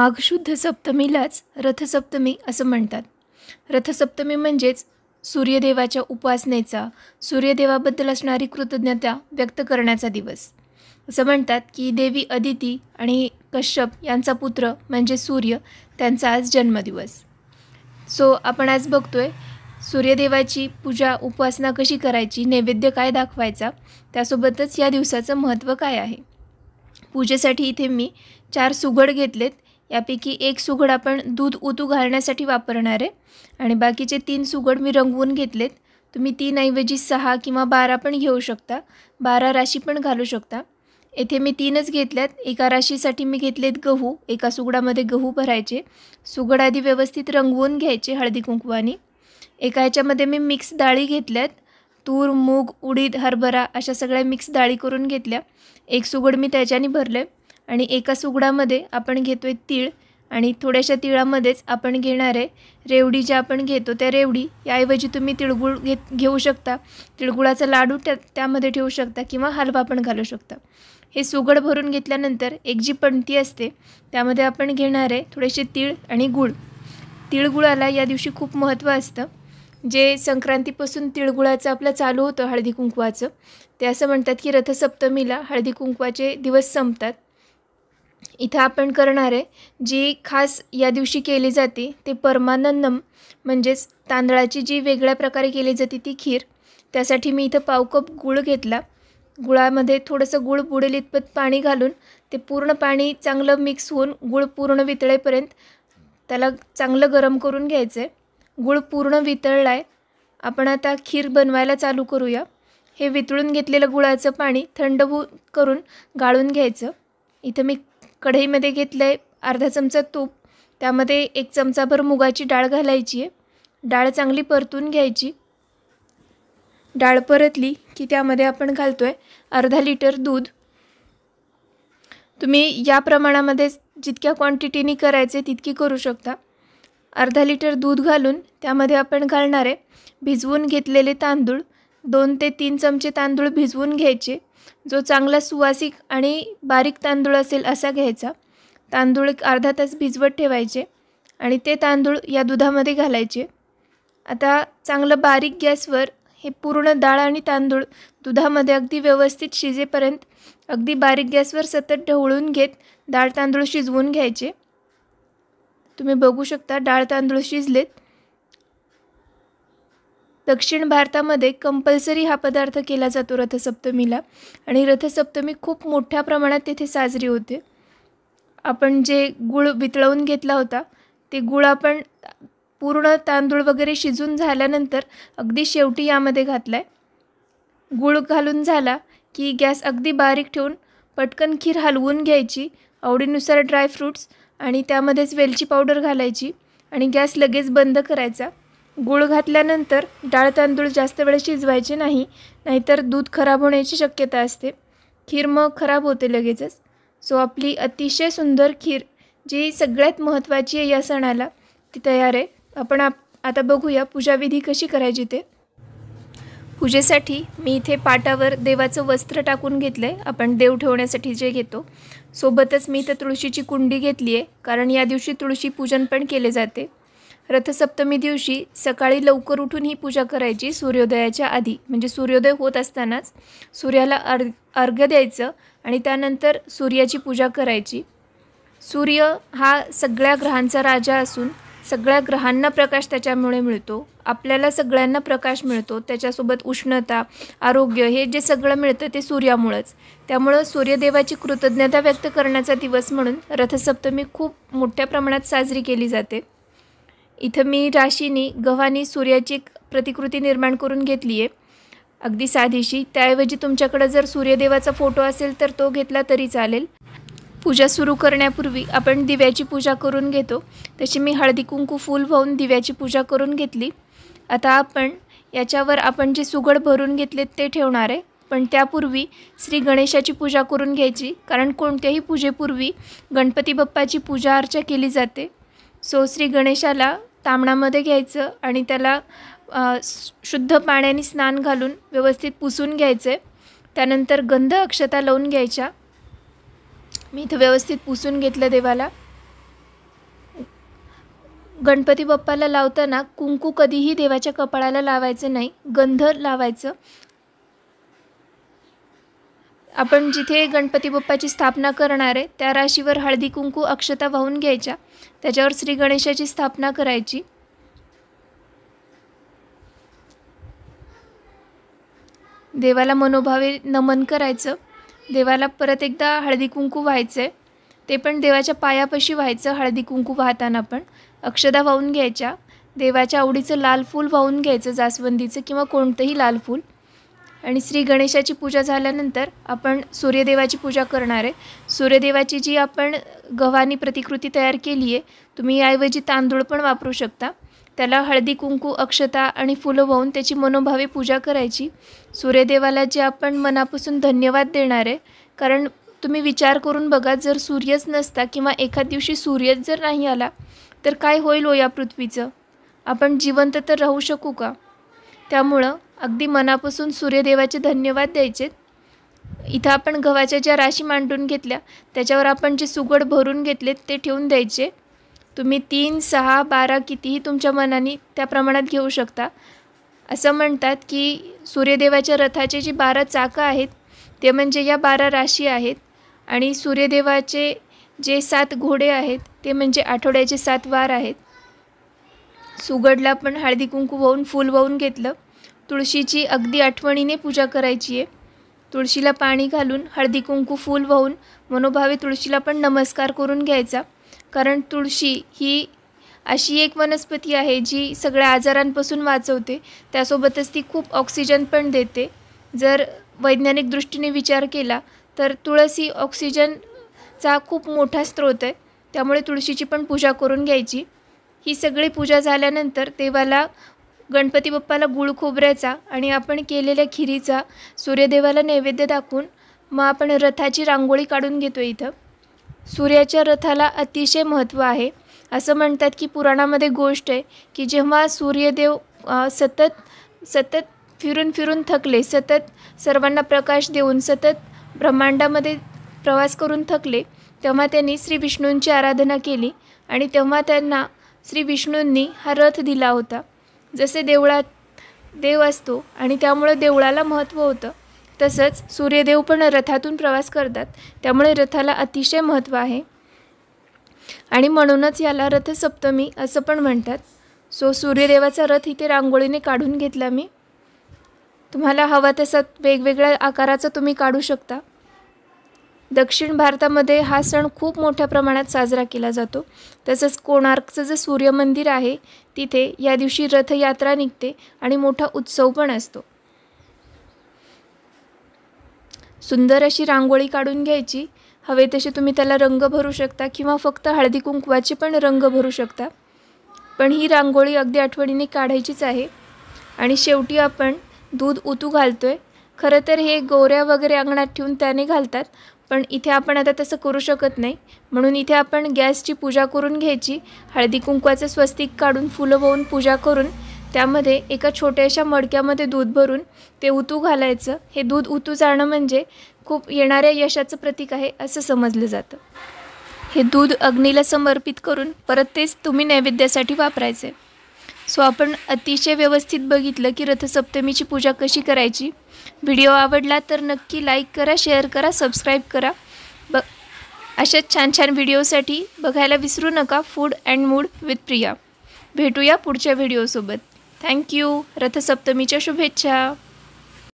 माघ शुद्ध सप्तमीलाच रथसप्तमी असं म्हणतात. रथसप्तमी म्हणजेच सूर्यदेवाच्या उपासनेचा, सूर्यदेवाबद्दल असणारी कृतज्ञता व्यक्त करण्याचा दिवस. असं म्हणतात की देवी अदिती आणि कश्यप यांचा पुत्र म्हणजे सूर्य, त्यांचा आज जन्मदिवस. आपण आज बघतोय सूर्यदेवाची पूजा उपासना कशी करायची, नैवेद्य काय दाखवायचा, त्यासोबतच या दिवसाचं महत्त्व काय आहे. पूजेसाठी इथे मी 4 सुघड घेतलेत. यापैकी एक सुघड आपण दूध उतू घालण्यासाठी वापरणार आहे आणि बाकीचे 3 सुघड मी रंगवून घेतलेत. तुम्ही 3 ऐवजी 6 किंवा 12 पण घेऊ शकता, 12 राशी पण घालू शकता. येथे मी 3च घेतल्यात. एका राशीसाठी मी घेतलेत गहू, एका सुगडामध्ये गहू भरायचे. सुगड आधी व्यवस्थित रंगवून घ्यायचे हळदी कुंकवाने. एका ह्याच्यामध्ये मी मिक्स डाळी घेतल्यात, तूर, मूग, उडीद, हरभरा अशा सगळ्या मिक्स डाळी करून घेतल्या. एक सुगड मी त्याच्याने भरले आणि एका सुगडामध्ये आपण घेतोय तीळ आणि थोड्याशा तिळामध्येच आपण घेणार आहे रेवडी. ज्या आपण घेतो त्या रेवडी, याऐवजी तुम्ही तिळगुळ घेऊ शकता. तिळगुळाचा लाडू त्यामध्ये ठेवू शकता किंवा हलवा पण घालू शकता. हे सुगड भरून घेतल्यानंतर एक जी पणती असते त्यामध्ये आपण घेणार आहे थोडेसे तीळ आणि गूळ. तिळगुळाला या दिवशी खूप महत्त्व असतं. जे संक्रांतीपासून तिळगुळाचं आपलं चालू होतं हळदी कुंकवाचं, ते असं म्हणतात की रथसप्तमीला हळदी कुंकवाचे दिवस संपतात. इथं आपण करणार आहे जी खास या दिवशी केली जाते ते परमानन्नम म्हणजेच तांदळाची जी वेगळ्या प्रकारे केली जाते ती खीर. त्यासाठी मी इथं पाव कप गूळ घेतला. गुळामध्ये थोडंसं गूळ बुडेल इतपत पाणी घालून ते पूर्ण पाणी चांगलं मिक्स होऊन गूळ पूर्ण वितळेपर्यंत त्याला चांगलं गरम करून घ्यायचं आहे. गूळ पूर्ण वितळला आहे. आपण आता खीर बनवायला चालू करूया. हे वितळून घेतलेलं गुळाचं पाणी थंड करून गाळून घ्यायचं. इथं मी कढईमध्ये घेतलं आहे अर्धा चमचा तूप, त्यामध्ये 1 चमचाभर मुगाची डाळ घालायची आहे. डाळ चांगली परतून घ्यायची. डाळ परतली की त्यामध्ये आपण घालतो आहे अर्धा लिटर दूध. तुम्ही या प्रमाणामध्ये जितक्या क्वांटिटीने करायचे तितकी करू शकता. अर्धा लिटर दूध घालून त्यामध्ये आपण घालणार आहे भिजवून घेतलेले तांदूळ. 2 ते 3 चमचे तांदूळ भिजवून घ्यायचे. जो चांगला सुवासिक आणि बारीक तांदूळ असेल असा घ्यायचा. तांदूळ एक अर्धा तास भिजवत ठेवायचे आणि ते तांदूळ या दुधामध्ये घालायचे. आता चांगलं बारीक गॅसवर हे पूर्ण डाळ आणि तांदूळ दुधामध्ये अगदी व्यवस्थित शिजेपर्यंत अगदी बारीक गॅसवर सतत ढवळून घेत डाळ तांदूळ शिजवून घ्यायचे. तुम्ही बघू शकता डाळ तांदूळ शिजलेत. दक्षिण भारतामध्ये कंपल्सरी हा पदार्थ केला जातो रथसप्तमीला आणि रथसप्तमी खूप मोठ्या प्रमाणात तेथे साजरी होते. आपण जे गूळ वितळवून घेतला होता ते गूळ आपण पूर्ण तांदूळ वगैरे शिजून झाल्यानंतर अगदी शेवटी यामध्ये घातला आहे. गूळ घालून झाला की गॅस अगदी बारीक ठेवून पटकन खीर हलवून घ्यायची. आवडीनुसार ड्रायफ्रूट्स आणि त्यामध्येच वेलची पावडर घालायची आणि गॅस लगेच बंद करायचा. गूळ घातल्यानंतर डाळ तांदूळ जास्त वेळ शिजवायचे नाही, नाहीतर दूध खराब होण्याची शक्यता असते. खीर मग खराब होते लगेचच. आपली अतिशय सुंदर खीर जी सगळ्यात महत्त्वाची आहे या सणाला ती तयार आहे. आपण आता बघूया पूजाविधी कशी करायची ते. पूजेसाठी मी इथे पाटावर देवाचं वस्त्र टाकून घेतलं आहे, आपण देव ठेवण्यासाठी जे घेतो. सोबतच मी इथं तुळशीची कुंडी घेतली आहे, कारण या दिवशी तुळशी पूजन पण केले जाते. रथसप्तमी दिवशी सकाळी लवकर उठून ही पूजा करायची सूर्योदयाच्या आधी, म्हणजे सूर्योदय होत असतानाच सूर्याला अर्घ्य द्यायचं आणि त्यानंतर सूर्याची पूजा करायची. सूर्य हा सगळ्या ग्रहांचा राजा असून सगळ्या ग्रहांना प्रकाश त्याच्यामुळे मिळतो. आपल्याला सगळ्यांना प्रकाश मिळतो. त्याच्यासोबत उष्णता, आरोग्य हे जे सगळं मिळतं ते सूर्यामुळंच. त्यामुळं सूर्यदेवाची कृतज्ञता व्यक्त करण्याचा दिवस म्हणून रथसप्तमी खूप मोठ्या प्रमाणात साजरी केली जाते. इथं मी राशीनी गव्हानी सूर्याची एक प्रतिकृती निर्माण करून घेतली आहे, अगदी साधीशी. त्याऐवजी तुमच्याकडे जर सूर्यदेवाचा फोटो असेल तर तो घेतला तरी चालेल. पूजा सुरू करण्यापूर्वी आपण दिव्याची पूजा करून घेतो, तशी मी हळदी कुंकू फूल वाहून दिव्याची पूजा करून घेतली. आता आपण याच्यावर आपण जे सुगड भरून घेतलेत ते ठेवणार आहे, पण त्यापूर्वी श्री गणेशाची पूजा करून घ्यायची, कारण कोणत्याही पूजेपूर्वी गणपती बाप्पाची पूजा अर्चा केली जाते. श्री गणेशाला तामणामध्ये घ्यायचं आणि त्याला शुद्ध पाण्याने स्नान घालून व्यवस्थित पुसून घ्यायचं आहे. त्यानंतर गंध अक्षता लावून घ्यायच्या. मी इथं व्यवस्थित पुसून घेतलं देवाला. गणपती बाप्पाला लावताना कुंकू कधीही देवाच्या कपाळाला लावायचं नाही, गंध लावायचं. आपण जिथे गणपती बाप्पाची स्थापना करणार आहे त्या राशीवर हळदी कुंकू अक्षता वाहून घ्यायच्या, त्याच्यावर श्री गणेशाची स्थापना करायची. देवाला मनोभावे नमन करायचं. देवाला परत एकदा हळदी कुंकू व्हायचं आहे, ते पण देवाच्या पायापाशी व्हायचं. हळदी कुंकू वाहताना पण अक्षता वाहून घ्यायच्या. देवाच्या आवडीचं लाल फूल वाहून घ्यायचं, जास्वंदीचं किंवा कोणतंही लाल फूल. आणि श्री गणेशाची पूजा झाल्यानंतर आपण सूर्यदेवाची पूजा करणार आहे. सूर्यदेवाची जी आपण गव्हाणी प्रतिकृती तयार केली आहे, तुम्ही याऐवजी तांदूळ पण वापरू शकता. त्याला हळदी कुंकू अक्षता आणि फुलं वाहून त्याची मनोभावे पूजा करायची. सूर्यदेवाला जे आपण मनापासून धन्यवाद देणार आहे, कारण तुम्ही विचार करून बघा, जर सूर्यच नसता किंवा एखाद दिवशी सूर्यच जर नाही आला तर काय होईल हो या पृथ्वीचं? आपण जिवंत तर राहू शकू का? त्यामुळं अगदी मनापासून सूर्यदेवाचे धन्यवाद द्यायचे. इथं आपण गव्हाच्या ज्या राशी मांडून घेतल्या त्याच्यावर आपण जे सुगड भरून घेतलेत ते ठेवून द्यायचे. तुम्ही 3, 6, 12 कितीही तुमच्या मनाने त्या प्रमाणात घेऊ शकता. असं म्हणतात की सूर्यदेवाच्या रथाचे जी 12 चाकं आहेत ते म्हणजे या 12 राशी आहेत, आणि सूर्यदेवाचे जे 7 घोडे आहेत ते म्हणजे आठवड्याचे 7 वार आहेत. सुगडला पण हळदी कुंकू वाहून फूल वाहून घेतलं. तुळशीची अगदी आठवणीने पूजा करायची आहे. तुळशीला पाणी घालून हळदी कुंकू फूल वाहून मनोभावे तुळशीला पण नमस्कार करून घ्यायचा. कारण तुळशी ही अशी एक वनस्पती आहे जी सगळ्या आजारांपासून वाचवते, त्यासोबतच ती खूप ऑक्सिजन पण देते. जर वैज्ञानिक दृष्टीने विचार केला तर तुळस ही ऑक्सिजनचा खूप मोठा स्रोत आहे. त्यामुळे तुळशीची पण पूजा करून घ्यायची. ही सगळी पूजा झाल्यानंतर देवाला, गणपती बाप्पाला गुळ खोबऱ्याचा आणि आपण केलेल्या खिरीचा सूर्यदेवाला नैवेद्य दाखवून मग आपण रथाची रांगोळी काढून घेतो. इथं सूर्याच्या रथाला अतिशय महत्त्व आहे. असं म्हणतात की पुराणामध्ये गोष्ट आहे की जेव्हा सूर्यदेव सतत फिरून फिरून थकले, सतत सर्वांना प्रकाश देऊन सतत ब्रह्मांडामध्ये प्रवास करून थकले, तेव्हा त्यांनी श्री विष्णूंची आराधना केली आणि तेव्हा त्यांना श्री विष्णूंनी हा रथ दिला होता. जसे देवळात देव असतो आणि त्यामुळे देवळाला महत्त्व होतं, तसंच सूर्यदेव पण रथातून प्रवास करतात. त्यामुळे रथाला अतिशय महत्त्व आहे आणि म्हणूनच याला रथसप्तमी असं पण म्हणतात. सूर्यदेवाचा रथ इथे रांगोळीने काढून घेतला मी. तुम्हाला हवा तसा वेगवेगळ्या आकाराचा तुम्ही काढू शकता. दक्षिण भारतामध्ये हा सण खूप मोठ्या प्रमाणात साजरा केला जातो. तसंच कोणार्कचं जे सूर्य मंदिर आहे तिथे या दिवशी रथयात्रा निघते आणि मोठा उत्सव पण असतो. सुंदर अशी रांगोळी काढून घ्यायची. हवे तसे तुम्ही त्याला रंग भरू शकता किंवा फक्त हळदी कुंकवाचे पण रंग भरू शकता. पण ही रांगोळी अगदी आठवणीने काढायचीच आहे. आणि शेवटी आपण दूध उतू घालतोय. खरं तर हे गोऱ्या वगैरे अंगणात ठेवून त्याने घालतात, पण इथे आपण आता तसं करू शकत नाही. म्हणून इथे आपण गॅसची पूजा करून घ्यायची. हळदी कुंकवाचं स्वस्तिक काढून फुलं वाहून पूजा करून त्यामध्ये एका छोट्याशा मडक्यामध्ये दूध भरून ते उतू घालायचं. हे दूध उतू जाणं म्हणजे खूप येणाऱ्या यशाचं प्रतीक आहे असं समजलं जातं. हे दूध अग्नीला समर्पित करून परत तेच तुम्ही नैवेद्यासाठी वापरायचे. आपण अतिशय व्यवस्थित बघितलं की रथसप्तमीची पूजा कशी करायची. व्हिडिओ आवडला तर नक्की लाईक करा, शेअर करा, सबस्क्राईब करा. अशाच छान छान व्हिडिओसाठी बघायला विसरू नका food and mood with Priya. भेटूया पुढच्या व्हिडिओसोबत. थँक्यू. रथसप्तमीच्या शुभेच्छा.